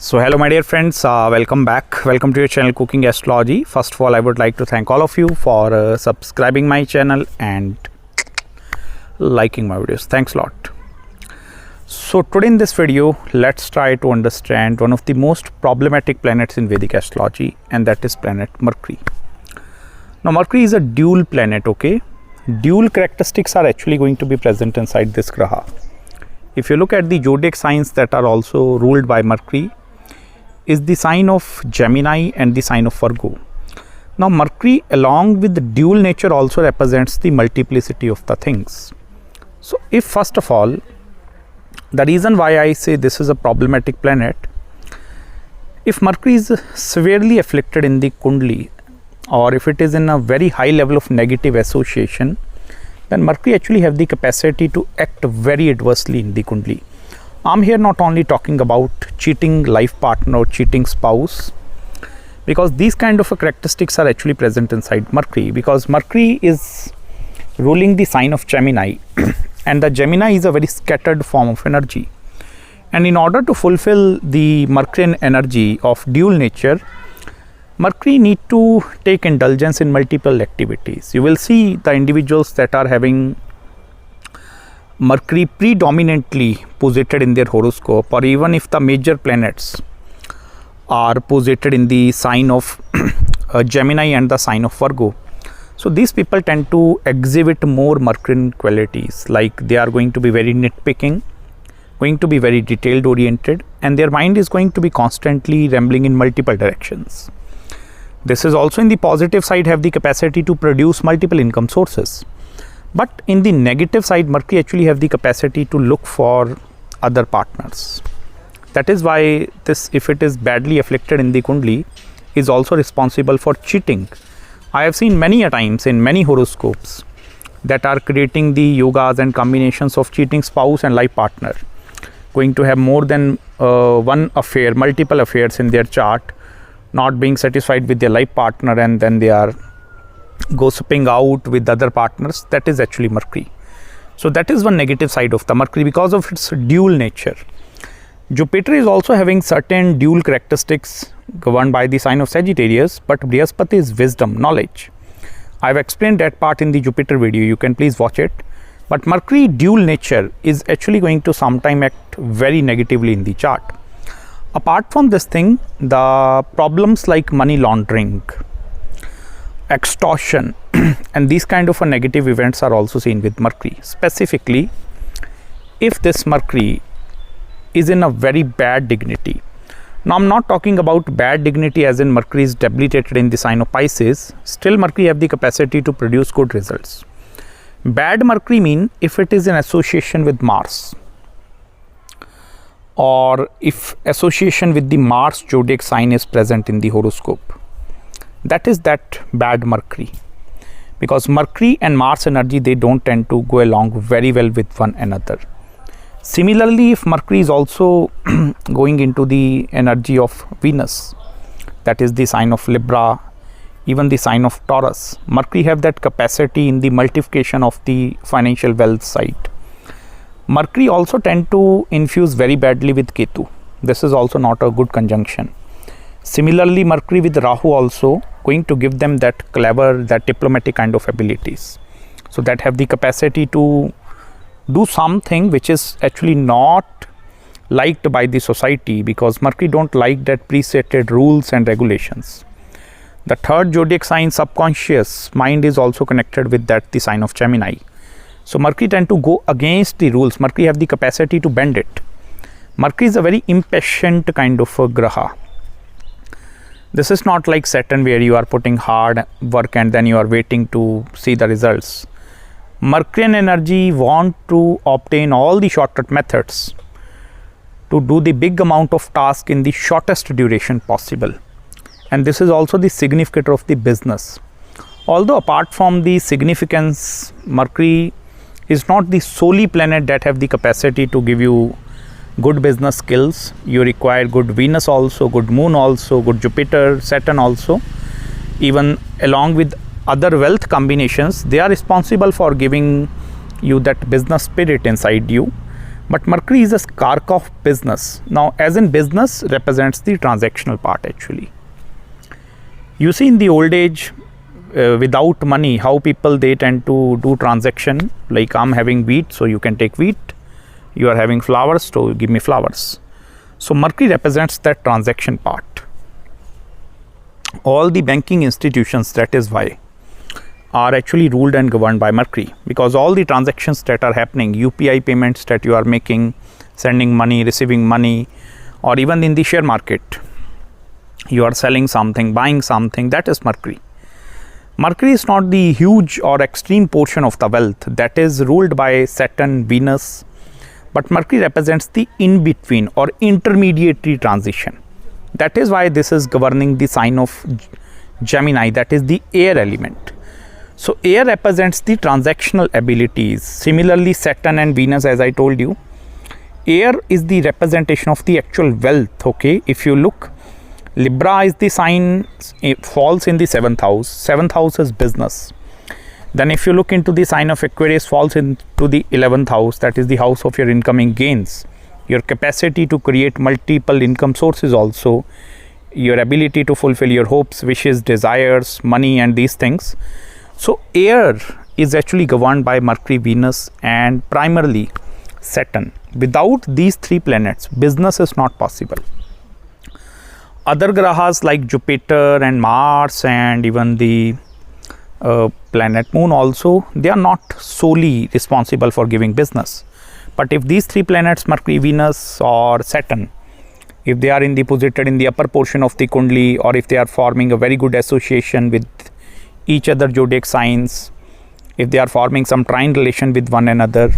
So hello my dear friends, welcome back. Welcome to your channel Cooking Astrology. First of all, I would like to thank all of you for subscribing my channel and liking my videos. Thanks a lot. So today in this video, let's try to understand one of the most problematic planets in Vedic astrology, and that is planet Mercury. Now Mercury is a dual planet, okay? Dual characteristics are actually going to be present inside this graha. If you look at the zodiac signs that are also ruled by Mercury, is the sign of Gemini and the sign of Virgo. Now Mercury along with the dual nature also represents the multiplicity of the things. So if first of all, the reason why I say this is a problematic planet, if Mercury is severely afflicted in the Kundali, or if it is in a very high level of negative association, then Mercury actually have the capacity to act very adversely in the Kundali. I'm here not only talking about cheating life partner or cheating spouse, because these kind of characteristics are actually present inside Mercury, because Mercury is ruling the sign of Gemini and the Gemini is a very scattered form of energy, and in order to fulfill the Mercurian energy of dual nature, Mercury need to take indulgence in multiple activities. You will see the individuals that are having Mercury predominantly posited in their horoscope, or even if the major planets are posited in the sign of Gemini and the sign of Virgo, so these people tend to exhibit more Mercurian qualities, like they are going to be very nitpicking, going to be very detailed oriented, and their mind is going to be constantly rambling in multiple directions. This is also in the positive side have the capacity to produce multiple income sources. But in the negative side, Mercury actually have the capacity to look for other partners. That is why this, if it is badly afflicted in the Kundali, is also responsible for cheating. I have seen many a times in many horoscopes that are creating the yogas and combinations of cheating spouse and life partner, going to have more than one affair, multiple affairs in their chart, not being satisfied with their life partner, and then they are gossiping out with other partners. That is actually Mercury. So that is one negative side of the Mercury because of its dual nature. Jupiter is also having certain dual characteristics governed by the sign of Sagittarius, but Brihaspati is wisdom, knowledge. I have explained that part in the Jupiter video, you can please watch it. But Mercury dual nature is actually going to sometime act very negatively in the chart. Apart from this thing, the problems like money laundering, extortion and these kind of negative events are also seen with Mercury. Specifically, if this Mercury is in a very bad dignity. Now I'm not talking about bad dignity as in Mercury is debilitated in the sign of Pisces. Still Mercury have the capacity to produce good results. Bad Mercury mean if it is in association with Mars, or if association with the Mars zodiac sign is present in the horoscope. That is that bad Mercury, because Mercury and Mars energy, they don't tend to go along very well with one another. Similarly, if Mercury is also going into the energy of Venus, that is the sign of Libra, even the sign of Taurus, Mercury have that capacity in the multiplication of the financial wealth side. Mercury also tend to infuse very badly with Ketu. This is also not a good conjunction. Similarly, Mercury with Rahu also going to give them that clever, that diplomatic kind of abilities. So that have the capacity to do something which is actually not liked by the society, because Mercury don't like that presetted rules and regulations. The third zodiac sign, subconscious mind, is also connected with that, the sign of Gemini. So Mercury tend to go against the rules. Mercury have the capacity to bend it. Mercury is a very impatient kind of a graha. This is not like Saturn where you are putting hard work and then you are waiting to see the results. Mercurian energy want to obtain all the shortcut methods to do the big amount of task in the shortest duration possible. And this is also the significator of the business. Although apart from the significance, Mercury is not the solely planet that have the capacity to give you good business skills. You require good Venus also, good Moon also, good Jupiter, Saturn also. Even along with other wealth combinations, they are responsible for giving you that business spirit inside you. But Mercury is a skark of business. Now, as in business, represents the transactional part actually. You see, in the old age, without money, how people they tend to do transaction. Like, I'm having wheat, so you can take wheat. You are having flowers, so give me flowers. So Mercury represents that transaction part. All the banking institutions, that is why, are actually ruled and governed by Mercury, because all the transactions that are happening, UPI payments that you are making, sending money, receiving money, or even in the share market, you are selling something, buying something, that is Mercury. Mercury is not the huge or extreme portion of the wealth that is ruled by Saturn, Venus, but Mercury represents the in-between or intermediary transition. That is why this is governing the sign of Gemini, that is the air element. So air represents the transactional abilities. Similarly, Saturn and Venus, as I told you, air is the representation of the actual wealth. Okay, if you look, Libra is the sign, it falls in the 7th house. 7th house is business. Then if you look into the sign of Aquarius, falls into the 11th house, that is the house of your incoming gains, your capacity to create multiple income sources, also your ability to fulfill your hopes, wishes, desires, money, and these things. So air is actually governed by Mercury, Venus, and primarily Saturn. Without these three planets, business is not possible. Other grahas like Jupiter and Mars and even the planet Moon also, they are not solely responsible for giving business. But if these three planets, Mercury, Venus, or Saturn, if they are posited in the upper portion of the Kundli, or if they are forming a very good association with each other zodiac signs, if they are forming some trine relation with one another,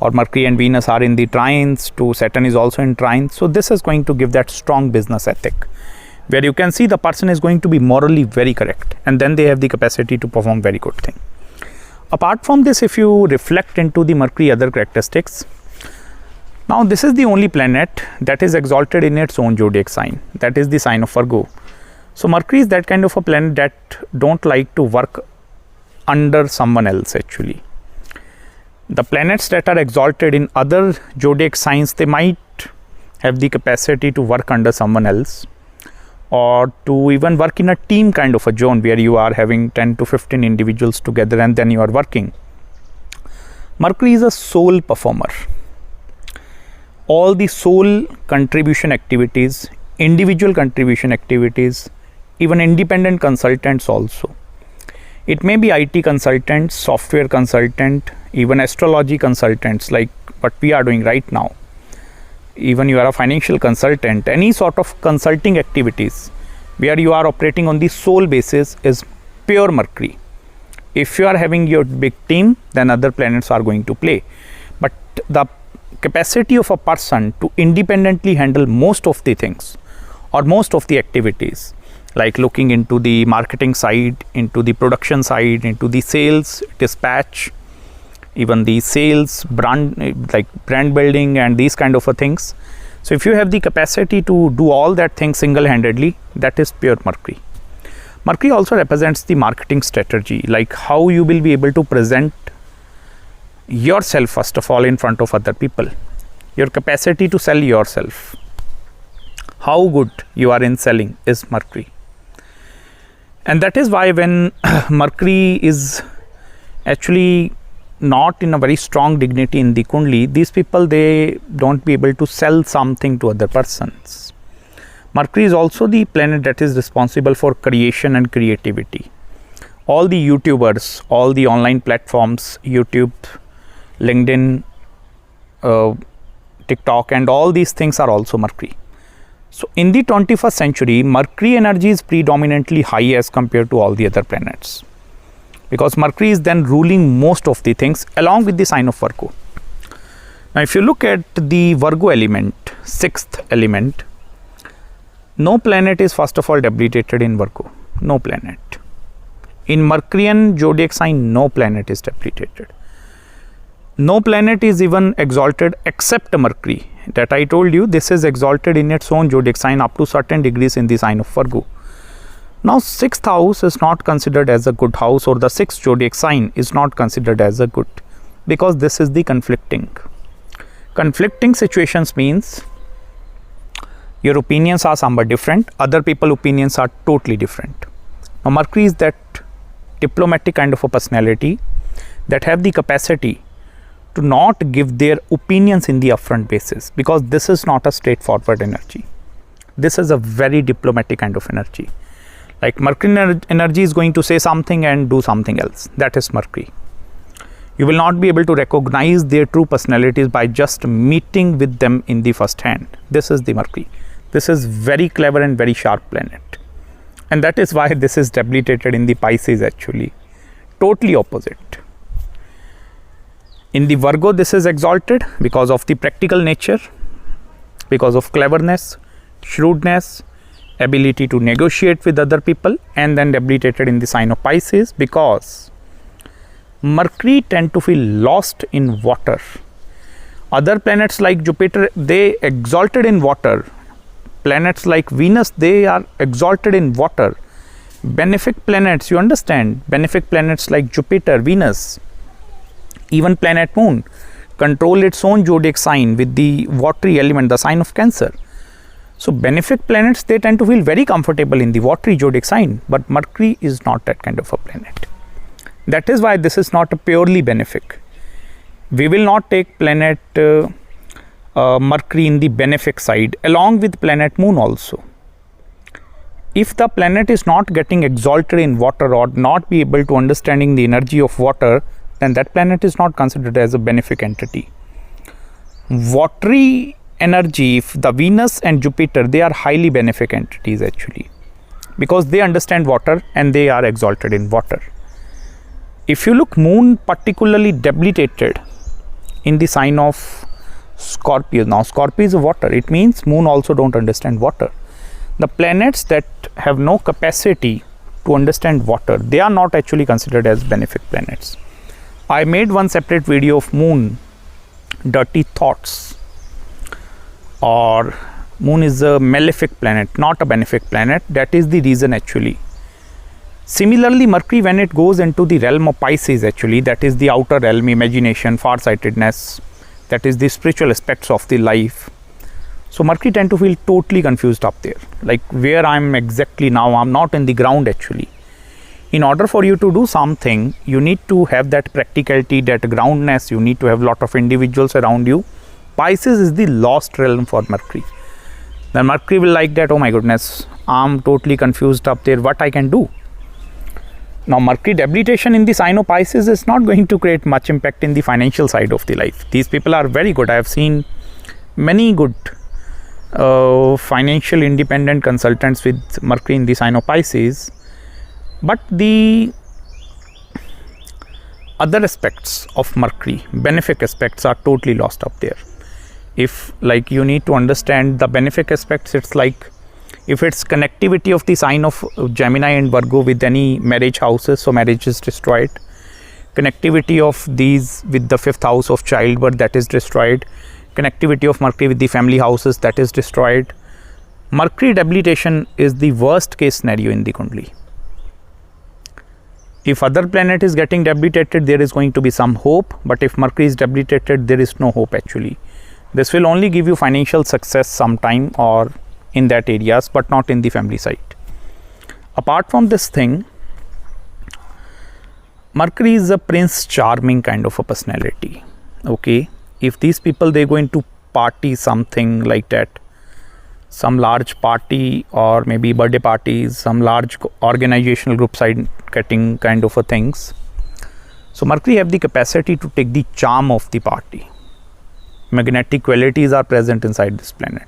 or Mercury and Venus are in the trines to Saturn is also in trines, so this is going to give that strong business ethic, where you can see the person is going to be morally very correct, and then they have the capacity to perform very good thing. Apart from this, if you reflect into the Mercury other characteristics, now this is the only planet that is exalted in its own zodiac sign, that is the sign of Virgo. So Mercury is that kind of a planet that don't like to work under someone else actually. The planets that are exalted in other zodiac signs, they might have the capacity to work under someone else, or to even work in a team kind of a zone where you are having 10 to 15 individuals together and then you are working. Mercury is a sole performer. All the sole contribution activities, individual contribution activities, even independent consultants also. It may be IT consultants, software consultant, even astrology consultants like what we are doing right now. Even you are a financial consultant, any sort of consulting activities where you are operating on the sole basis is pure Mercury. If you are having your big team, then other planets are going to play. But the capacity of a person to independently handle most of the things or most of the activities, like looking into the marketing side, into the production side, into the sales, dispatch, even the sales, brand building and these kind of things. So if you have the capacity to do all that things single-handedly, that is pure Mercury. Mercury also represents the marketing strategy, like how you will be able to present yourself first of all in front of other people, your capacity to sell yourself, how good you are in selling is Mercury. And that is why when Mercury is actually not in a very strong dignity in the Kundli, these people, they don't be able to sell something to other persons. Mercury is also the planet that is responsible for creation and creativity. All the YouTubers, all the online platforms, YouTube, LinkedIn, TikTok, and all these things are also Mercury. So in the 21st century, Mercury energy is predominantly high as compared to all the other planets, because Mercury is then ruling most of the things along with the sign of Virgo. Now if you look at the Virgo element, 6th element, no planet is first of all debilitated in Virgo, no planet. In Mercurian zodiac sign, no planet is debilitated. No planet is even exalted except Mercury. That I told you, this is exalted in its own zodiac sign up to certain degrees in the sign of Virgo. Now 6th house is not considered as a good house, or the 6th zodiac sign is not considered as a good, because this is the conflicting. Conflicting situations means your opinions are somewhat different, other people's opinions are totally different. Now Mercury is that diplomatic kind of a personality that have the capacity to not give their opinions in the upfront basis, because this is not a straightforward energy. This is a very diplomatic kind of energy. Like Mercury energy is going to say something and do something else. That is Mercury. You will not be able to recognize their true personalities by just meeting with them in the first hand. This is the Mercury. This is very clever and very sharp planet. And that is why this is debilitated in the Pisces actually. Totally opposite. In the Virgo, this is exalted because of the practical nature, because of cleverness, shrewdness, ability to negotiate with other people, and then debilitated in the sign of Pisces because Mercury tend to feel lost in water. Other planets like Jupiter, they exalted in water. Planets like Venus, they are exalted in water. Benefic planets, you understand, benefic planets like Jupiter, Venus, even planet Moon control its own zodiac sign with the watery element, the sign of Cancer. So benefic planets, they tend to feel very comfortable in the watery zodiac sign, but Mercury is not that kind of a planet. That is why this is not a purely benefic. We will not take planet Mercury in the benefic side along with planet Moon also. If the planet is not getting exalted in water or not be able to understanding the energy of water, then that planet is not considered as a benefic entity. Watery energy, if the Venus and Jupiter, they are highly benefic entities actually, because they understand water and they are exalted in water. If you look, Moon particularly debilitated in the sign of Scorpio. Now Scorpio is water, it means Moon also don't understand water. The planets that have no capacity to understand water, they are not actually considered as benefic planets. I made one separate video of Moon, dirty thoughts, or Moon is a malefic planet, not a benefic planet. That is the reason actually. Similarly, Mercury, when it goes into the realm of Pisces actually, that is the outer realm, imagination, farsightedness, that is the spiritual aspects of the life. So Mercury tend to feel totally confused up there, like where I am exactly now. I am not in the ground actually. In order for you to do something, you need to have that practicality, that groundness. You need to have lot of individuals around you. Pisces is the lost realm for Mercury. Then Mercury will like that, oh my goodness, I'm totally confused up there, what I can do. Now Mercury debilitation in the sign of Pisces is not going to create much impact in the financial side of the life. These people are very good. I have seen many good financial independent consultants with Mercury in the sign of Pisces. But the other aspects of Mercury, benefic aspects, are totally lost up there. If like you need to understand the benefic aspects, it's like if it's connectivity of the sign of Gemini and Virgo with any marriage houses, so marriage is destroyed. Connectivity of these with the 5th house of childbirth, that is destroyed. Connectivity of Mercury with the family houses, that is destroyed. Mercury debilitation is the worst case scenario in the Kundali. If other planet is getting debilitated, there is going to be some hope, but if Mercury is debilitated, there is no hope actually. This will only give you financial success sometime or in that areas, but not in the family side. Apart from this thing, Mercury is a Prince Charming kind of a personality. Okay, if these people, they going to party something like that, some large party or maybe birthday parties, some large organizational group side getting kind of a things. So Mercury have the capacity to take the charm of the party. Magnetic qualities are present inside this planet.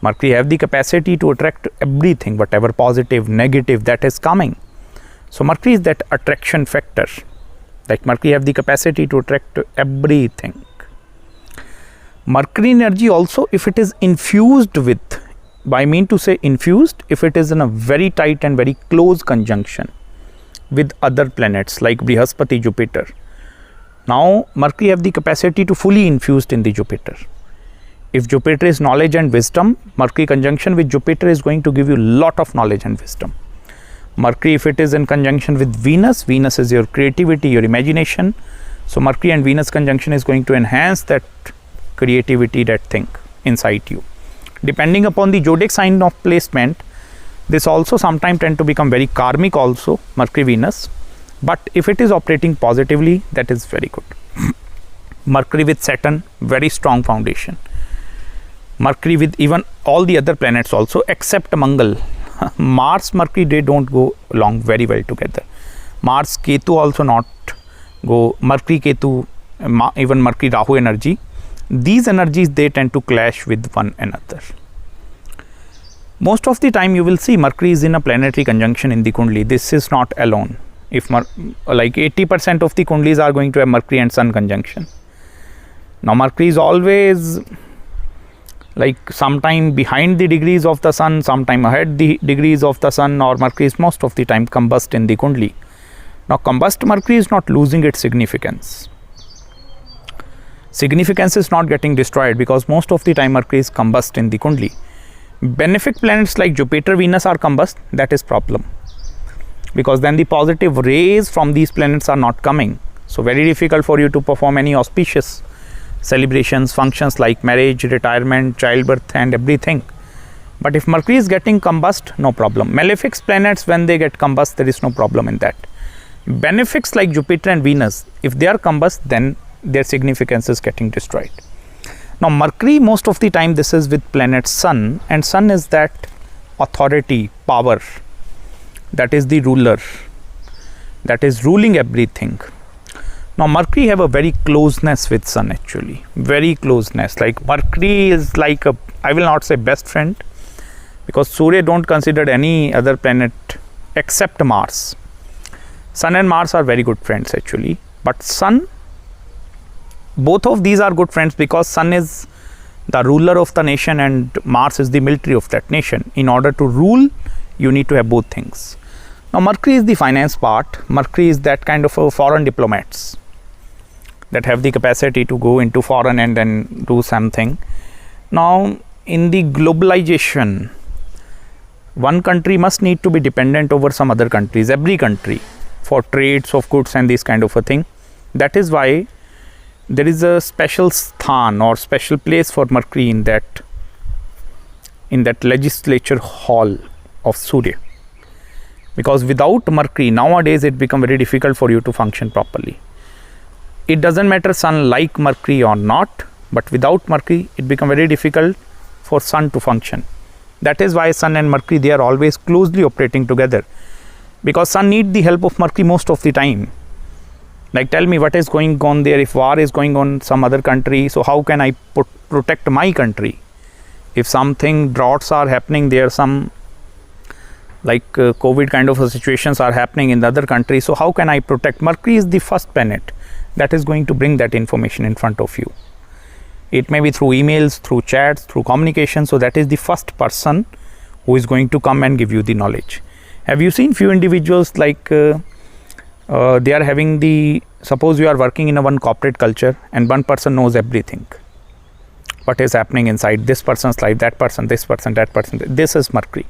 Mercury have the capacity to attract everything, whatever positive, negative that is coming. So Mercury is that attraction factor. Like Mercury have the capacity to attract everything. Mercury energy also, if it is infused with, I mean to say infused, if it is in a very tight and very close conjunction with other planets like Brihaspati, Jupiter. Now Mercury have the capacity to fully infused in the Jupiter. If Jupiter is knowledge and wisdom, Mercury conjunction with Jupiter is going to give you lot of knowledge and wisdom. Mercury, if it is in conjunction with Venus, Venus is your creativity, your imagination. So Mercury and Venus conjunction is going to enhance that creativity, that thing inside you. Depending upon the zodiac sign of placement, this also sometimes tend to become very karmic also, Mercury, Venus. But if it is operating positively, that is very good. Mercury with Saturn, very strong foundation. Mercury with even all the other planets also, except Mangal. Mars, Mercury, they don't go along very well together. Mars, Ketu also not go. Mercury, Ketu, even Mercury, Rahu energy. These energies, they tend to clash with one another. Most of the time you will see Mercury is in a planetary conjunction in the Kundli. This is not alone. If like 80% of the Kundlis are going to have Mercury and Sun conjunction. Now Mercury is always like sometime behind the degrees of the Sun, sometime ahead the degrees of the Sun, or Mercury is most of the time combust in the Kundli. Now combust Mercury is not losing its significance. Significance is not getting destroyed because most of the time Mercury is combust in the Kundli. Benefic planets like Jupiter, Venus are combust, that is problem. Because then the positive rays from these planets are not coming. So very difficult for you to perform any auspicious celebrations, functions like marriage, retirement, childbirth and everything. But if Mercury is getting combust, no problem. Malefic planets, when they get combust, there is no problem in that. Benefics like Jupiter and Venus, if they are combust, then their significance is getting destroyed. Now Mercury, most of the time this is with planet Sun, and Sun is that authority, power, that is the ruler, that is ruling everything. Now Mercury have a very closeness with Sun actually, very closeness. Like Mercury is like a, I will not say best friend, because Surya don't consider any other planet except Mars. Sun and Mars are very good friends actually, but Sun, both of these are good friends because Sun is the ruler of the nation and Mars is the military of that nation. In order to rule, you need to have both things. Now Mercury is the finance part. Mercury is that kind of a foreign diplomats that have the capacity to go into foreign and then do something. Now in the globalization, one country must need to be dependent over some other countries, every country, for trades of goods and this kind of a thing. That is why there is a special sthan or special place for Mercury in that legislature hall of Surya. Because without Mercury, nowadays it becomes very difficult for you to function properly. It doesn't matter Sun like Mercury or not, but without Mercury, it becomes very difficult for Sun to function. That is why Sun and Mercury, they are always closely operating together. Because Sun needs the help of Mercury most of the time. Like tell me what is going on there, if war is going on some other country, so how can I protect my country? If something droughts are happening there, some like COVID kind of situations are happening in the other country, so how can I protect? Mercury is the first planet that is going to bring that information in front of you. It may be through emails, through chats, through communication, so that is the first person who is going to come and give you the knowledge. Have you seen few individuals like they are having the, suppose you are working in a one corporate culture and one person knows everything. What is happening inside this person's life, that person, this person, that person. This is Mercury.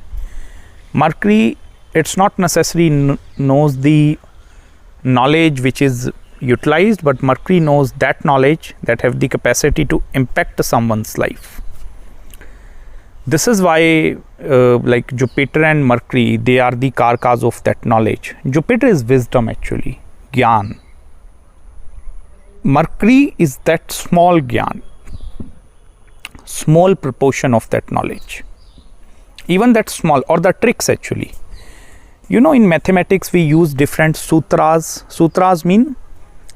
Mercury, it's not necessarily knows the knowledge which is utilized, but Mercury knows that knowledge that have the capacity to impact someone's life. This is why like Jupiter and Mercury, they are the karkas of that knowledge. Jupiter is wisdom actually, Gyan. Mercury is that small Gyan, small proportion of that knowledge. Even that small, or the tricks actually. You know, in mathematics we use different sutras. Sutras mean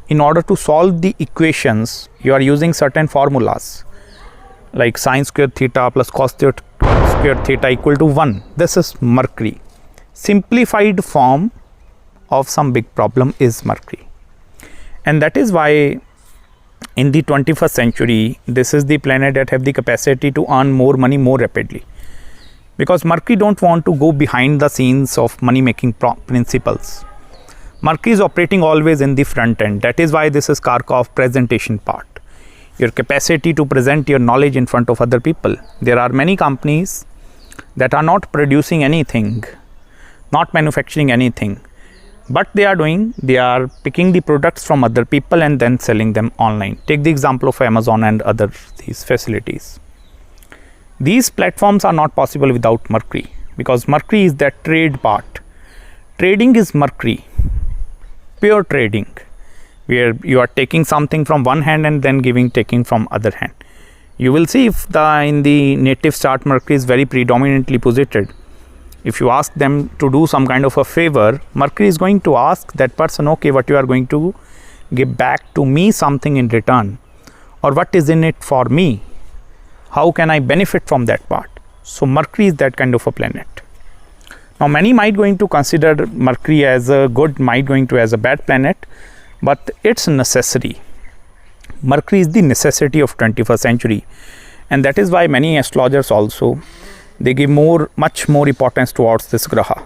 in order to solve the equations, you are using certain formulas. Like sin square theta plus cos square theta equal to 1. This is Mercury. Simplified form of some big problem is Mercury. And that is why in the 21st century, this is the planet that have the capacity to earn more money more rapidly. Because Mercury don't want to go behind the scenes of money making principles. Mercury is operating always in the front end. That is why this is Karka of presentation part. Your capacity to present your knowledge in front of other people. There are many companies that are not producing anything, not manufacturing anything, What they are doing, they are picking the products from other people and then selling them online. Take the example of Amazon and other these facilities. These platforms are not possible without Mercury, because Mercury is that trade part. Trading is Mercury, pure trading, where you are taking something from one hand and then taking from other hand. You will see if in the native chart Mercury is very predominantly posited. If you ask them to do some kind of a favor, Mercury is going to ask that person, okay, what you are going to give back to me something in return, or what is in it for me? How can I benefit from that part? So Mercury is that kind of a planet. Now many might going to consider Mercury as a good, might going to as a bad planet, but it's a necessity. Mercury is the necessity of 21st century, and that is why many astrologers also, they give much more importance towards this graha.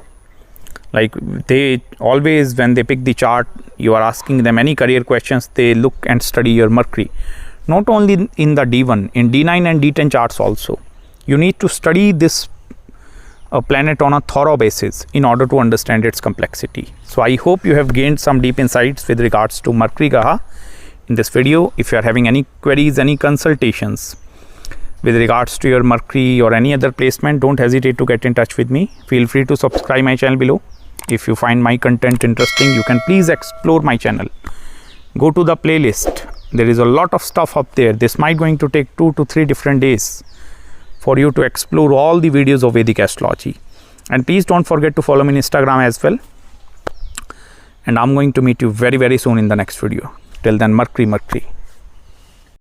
Like they always, when they pick the chart, you are asking them any career questions, they look and study your Mercury. Not only in the D1, in D9 and D10 charts also. You need to study this planet on a thorough basis in order to understand its complexity. So I hope you have gained some deep insights with regards to Mercury graha in this video. If you are having any queries, any consultations with regards to your Mercury or any other placement, don't hesitate to get in touch with me. Feel free to subscribe my channel below. If you find my content interesting, you can please explore my channel. Go to the playlist. There is a lot of stuff up there. This might going to take 2 to 3 different days for you to explore all the videos of Vedic astrology. And please don't forget to follow me on Instagram as well. And I'm going to meet you very, very soon in the next video. Till then, Mercury, Mercury.